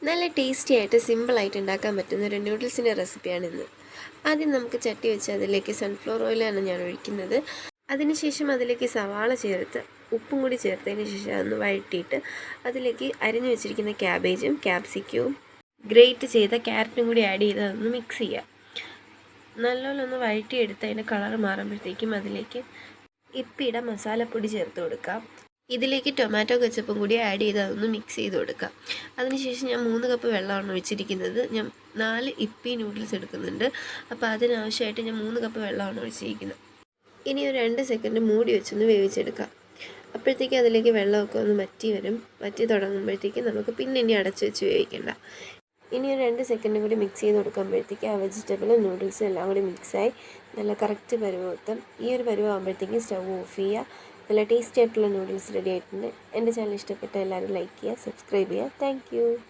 നല്ല ടേസ്റ്റി ആയിട്ട് സിമ്പിളായിട്ട് ഉണ്ടാക്കാൻ പറ്റുന്ന ഒരു നൂഡിൽസിൻ്റെ റെസിപ്പിയാണിന്ന്. ആദ്യം നമുക്ക് ചട്ടി വെച്ച് അതിലേക്ക് സൺഫ്ലവർ ഓയിലാണ് ഞാൻ ഒഴിക്കുന്നത്. അതിനുശേഷം അതിലേക്ക് സവാള ചേർത്ത് ഉപ്പും കൂടി ചേർത്തതിന് ശേഷം അതൊന്ന് വഴറ്റിയിട്ട് അതിലേക്ക് അരിഞ്ഞു വെച്ചിരിക്കുന്ന ക്യാബേജും ക്യാപ്സിക്കവും ഗ്രേറ്റ് ചെയ്ത ക്യാരറ്റും കൂടി ആഡ് ചെയ്ത് അതൊന്ന് മിക്സ് ചെയ്യുക. നല്ലോണം ഒന്ന് വഴറ്റിയെടുത്ത് അതിൻ്റെ കളർ മാറുമ്പോഴത്തേക്കും അതിലേക്ക് ഇപ്പിയുടെ മസാലപ്പൊടി ചേർത്ത് കൊടുക്കാം. ഇതിലേക്ക് ടൊമാറ്റോ കെച്ചപ്പും കൂടി ആഡ് ചെയ്ത് അതൊന്ന് മിക്സ് ചെയ്ത് കൊടുക്കാം. അതിനുശേഷം ഞാൻ 3 കപ്പ് വെള്ളമാണ് ഒഴിച്ചിരിക്കുന്നത്. ഞാൻ 4 ഇപ്പി നൂഡിൽസ് എടുക്കുന്നുണ്ട്. അപ്പോൾ അതിനാവശ്യമായിട്ട് ഞാൻ 3 കപ്പ് വെള്ളമാണ് ഒഴിച്ചിരിക്കുന്നത്. ഇനി ഒരു 2 സെക്കൻഡ് മൂടി വെച്ചൊന്ന് വേവിച്ചെടുക്കാം. അപ്പോഴത്തേക്ക് അതിലേക്ക് വെള്ളമൊക്കെ ഒന്ന് വറ്റി തുടങ്ങുമ്പോഴത്തേക്ക് നമുക്ക് പിന്നെ ഇനി അടച്ചു വെച്ച് വേവിക്കേണ്ട. ഇനി ഒരു 2 സെക്കൻഡ് കൂടി മിക്സ് ചെയ്ത് കൊടുക്കുമ്പോഴത്തേക്ക് ആ വെജിറ്റബിളും നൂഡിൽസും എല്ലാം കൂടി മിക്സായി നല്ല കറക്റ്റ് പരുവം. ഈ ഒരു പരുവാകുമ്പോഴത്തേക്കും സ്റ്റൗ ഓഫ് ചെയ്യുക. നല്ല ടേസ്റ്റി ആയിട്ടുള്ള നൂഡിൽസ് റെഡി ആയിട്ടുണ്ട്. എൻ്റെ ചാനൽ ഇഷ്ടപ്പെട്ട എല്ലാവരും ലൈക്ക് ചെയ്യുക, സബ്സ്ക്രൈബ് ചെയ്യുക. Thank you.